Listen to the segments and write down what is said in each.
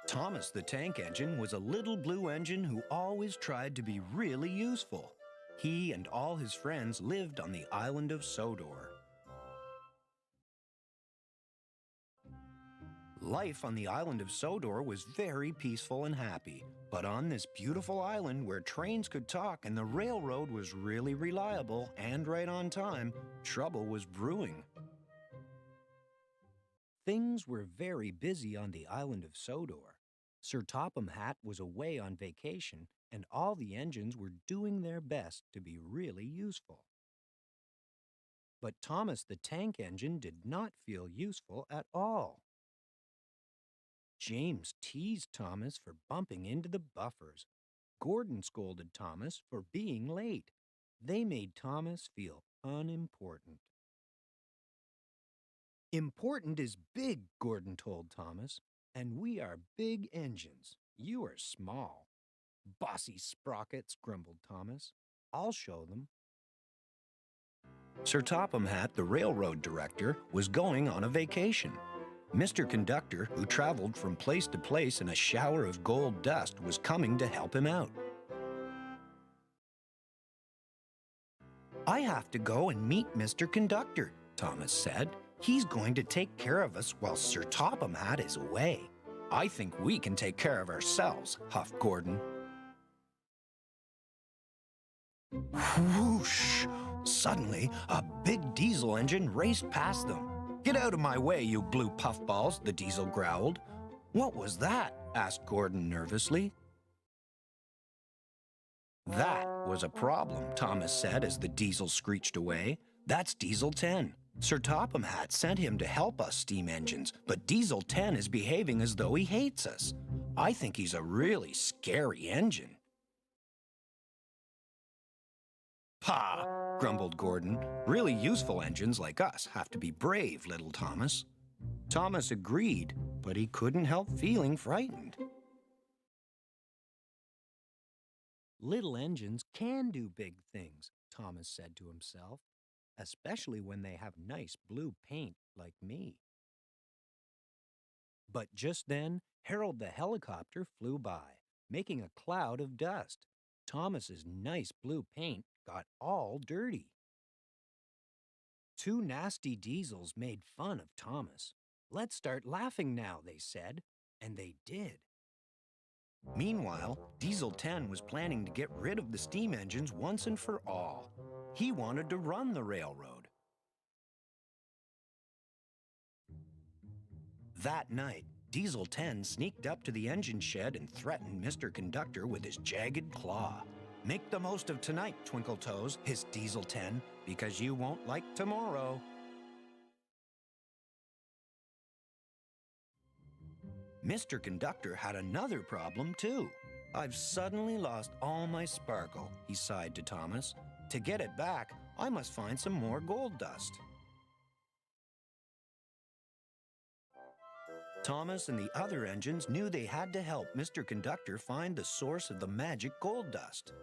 Thomas the Tank Engine was a little blue engine who always tried to be really useful. He and all his friends lived on the island of Sodor. Life on the island of Sodor was very peaceful and happy, but on this beautiful island where trains could talk and the railroad was really reliable and right on time, trouble was brewing. Things were very busy on the island of Sodor. Sir Topham Hatt was away on vacation, and all the engines were doing their best to be really useful. But Thomas the Tank Engine did not feel useful at all. James teased Thomas for bumping into the buffers. Gordon scolded Thomas for being late. They made Thomas feel unimportant. Important is big, Gordon told Thomas, and we are big engines. You are small. Bossy sprockets, grumbled Thomas. I'll show them. Sir Topham Hatt, the railroad director, was going on a vacation. Mr. Conductor, who traveled from place to place in a shower of gold dust, was coming to help him out. I have to go and meet Mr. Conductor, Thomas said. He's going to take care of us while Sir Topham Hatt is away. I think we can take care of ourselves, huffed Gordon. Whoosh! Suddenly, a big diesel engine raced past them. Get out of my way, you blue puffballs, the diesel growled. What was that? Asked Gordon nervously. That was a problem, Thomas said as the diesel screeched away. That's Diesel 10. Sir Topham Hatt sent him to help us steam engines, but Diesel 10 is behaving as though he hates us. I think he's a really scary engine. Pah, grumbled Gordon. Really useful engines like us have to be brave, little Thomas. Thomas agreed, but he couldn't help feeling frightened. Little engines can do big things, Thomas said to himself, especially when they have nice blue paint like me. But just then, Harold the helicopter flew by, making a cloud of dust. Thomas's nice blue paint got all dirty. Two nasty diesels made fun of Thomas. Let's start laughing now, they said, and they did. Meanwhile, Diesel 10 was planning to get rid of the steam engines once and for all. He wanted to run the railroad. That night, Diesel 10 sneaked up to the engine shed and threatened Mr. Conductor with his jagged claw. Make the most of tonight, Twinkle Toes, hissed Diesel 10, because you won't like tomorrow. Mr. Conductor had another problem, too. I've suddenly lost all my sparkle, he sighed to Thomas. To get it back, I must find some more gold dust. Thomas and the other engines knew they had to help Mr. Conductor find the source of the magic gold dust.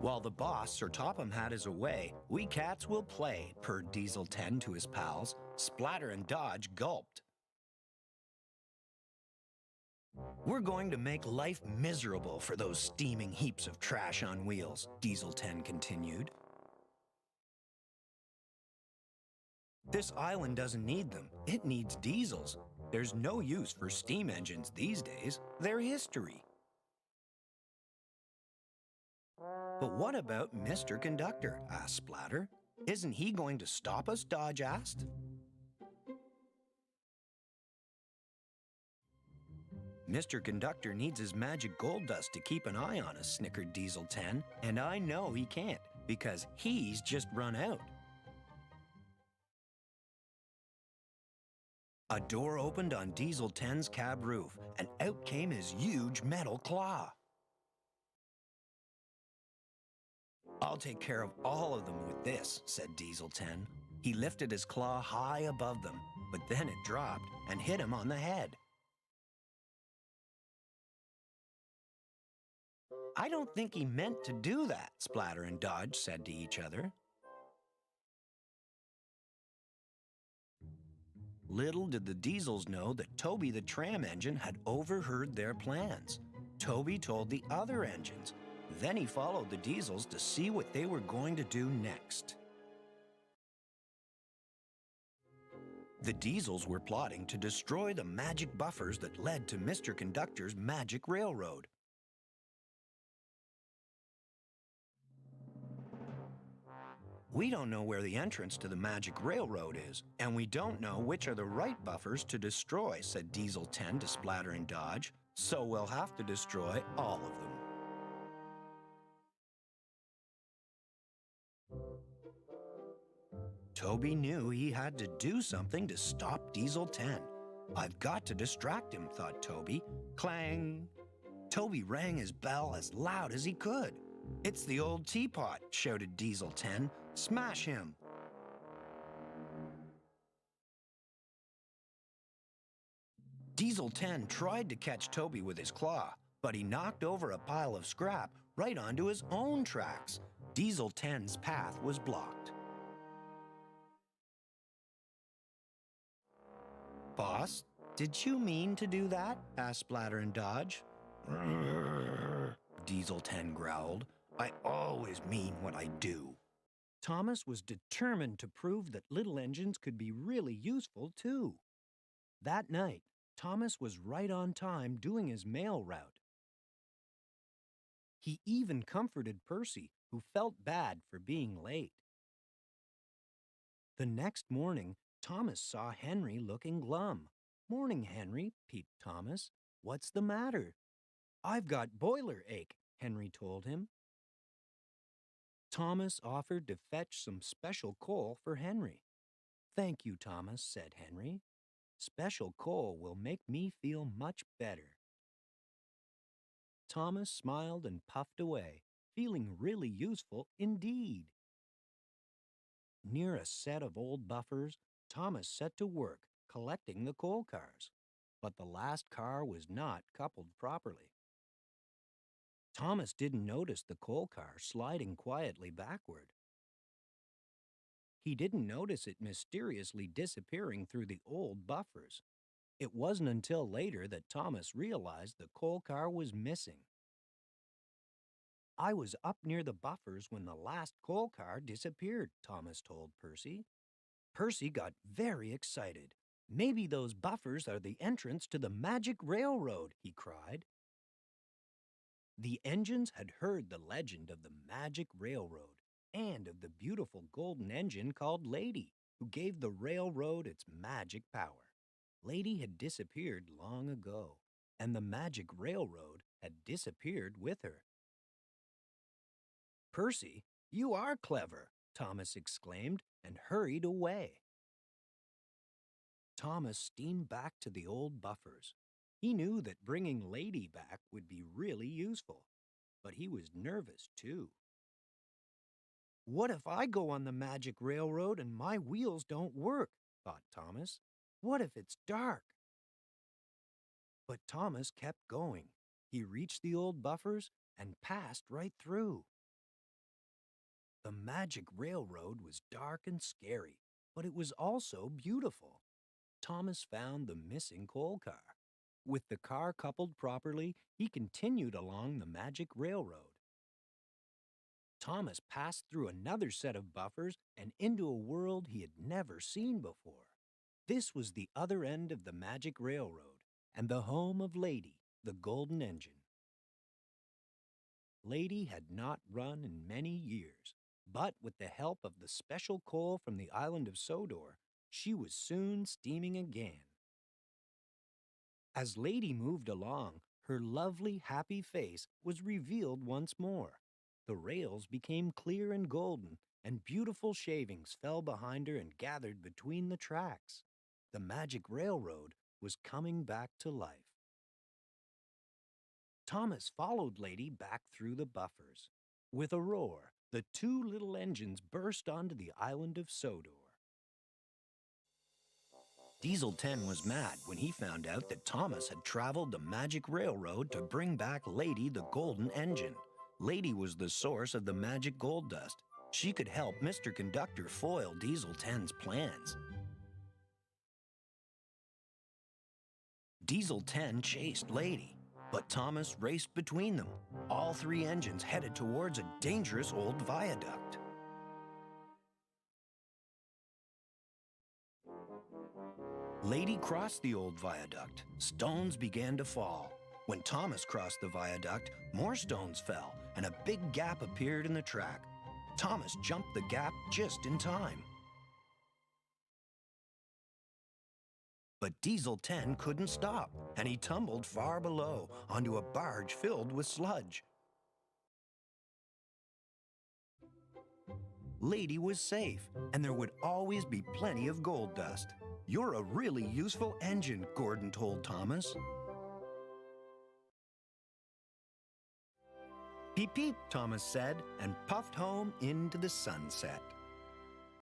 While the boss, Sir Topham Hatt, is away, we cats will play, purred Diesel 10 to his pals. Splatter and Dodge gulped. We're going to make life miserable for those steaming heaps of trash on wheels, Diesel 10 continued. This island doesn't need them. It needs diesels. There's no use for steam engines these days. They're history. But what about Mr. Conductor? Asked Splatter. Isn't he going to stop us? Dodge asked. Mr. Conductor needs his magic gold dust to keep an eye on us, snickered Diesel 10. And I know he can't, because he's just run out. A door opened on Diesel 10's cab roof, and out came his huge metal claw. I'll take care of all of them with this, said Diesel 10. He lifted his claw high above them, but then it dropped and hit him on the head. I don't think he meant to do that, Splatter and Dodge said to each other. Little did the Diesels know that Toby the tram engine had overheard their plans. Toby told the other engines. Then he followed the Diesels to see what they were going to do next. The Diesels were plotting to destroy the magic buffers that led to Mr. Conductor's magic railroad. We don't know where the entrance to the magic railroad is, and we don't know which are the right buffers to destroy, said Diesel 10 to Splatter and Dodge, so we'll have to destroy all of them. Toby knew he had to do something to stop Diesel 10. I've got to distract him, thought Toby. Clang! Toby rang his bell as loud as he could. It's the old teapot, shouted Diesel 10. Smash him! Diesel 10 tried to catch Toby with his claw, but he knocked over a pile of scrap right onto his own tracks. Diesel 10's path was blocked. Boss, did you mean to do that? Asked Splatter and Dodge. Diesel 10 growled. I always mean what I do. Thomas was determined to prove that little engines could be really useful, too. That night, Thomas was right on time doing his mail route. He even comforted Percy, who felt bad for being late. The next morning, Thomas saw Henry looking glum. Morning, Henry, peeped Thomas. What's the matter? I've got boiler ache, Henry told him. Thomas offered to fetch some special coal for Henry. Thank you, Thomas, said Henry. Special coal will make me feel much better. Thomas smiled and puffed away, feeling really useful indeed. Near a set of old buffers, Thomas set to work collecting the coal cars, but the last car was not coupled properly. Thomas didn't notice the coal car sliding quietly backward. He didn't notice it mysteriously disappearing through the old buffers. It wasn't until later that Thomas realized the coal car was missing. I was up near the buffers when the last coal car disappeared, Thomas told Percy. Percy got very excited. Maybe those buffers are the entrance to the magic railroad, he cried. The engines had heard the legend of the magic railroad and of the beautiful golden engine called Lady, who gave the railroad its magic power. Lady had disappeared long ago, and the magic railroad had disappeared with her. Percy, you are clever, Thomas exclaimed and hurried away. Thomas steamed back to the old buffers. He knew that bringing Lady back would be really useful, but he was nervous too. What if I go on the magic railroad and my wheels don't work? Thought Thomas. What if it's dark? But Thomas kept going. He reached the old buffers and passed right through. The magic railroad was dark and scary, but it was also beautiful. Thomas found the missing coal car. With the car coupled properly, he continued along the magic railroad. Thomas passed through another set of buffers and into a world he had never seen before. This was the other end of the magic railroad and the home of Lady, the golden engine. Lady had not run in many years, but with the help of the special coal from the island of Sodor, she was soon steaming again. As Lady moved along, her lovely, happy face was revealed once more. The rails became clear and golden, and beautiful shavings fell behind her and gathered between the tracks. The magic railroad was coming back to life. Thomas followed Lady back through the buffers. With a roar, the two little engines burst onto the island of Sodor. Diesel 10 was mad when he found out that Thomas had traveled the magic railroad to bring back Lady the golden engine. Lady was the source of the magic gold dust. She could help Mr. Conductor foil Diesel 10's plans. Diesel 10 chased Lady, but Thomas raced between them. All three engines headed towards a dangerous old viaduct. Lady crossed the old viaduct. Stones began to fall. When Thomas crossed the viaduct, more stones fell, and a big gap appeared in the track. Thomas jumped the gap just in time. But Diesel 10 couldn't stop, and he tumbled far below onto a barge filled with sludge. Lady was safe, and there would always be plenty of gold dust. "You're a really useful engine," Gordon told Thomas. "Peep, peep," Thomas said, and puffed home into the sunset.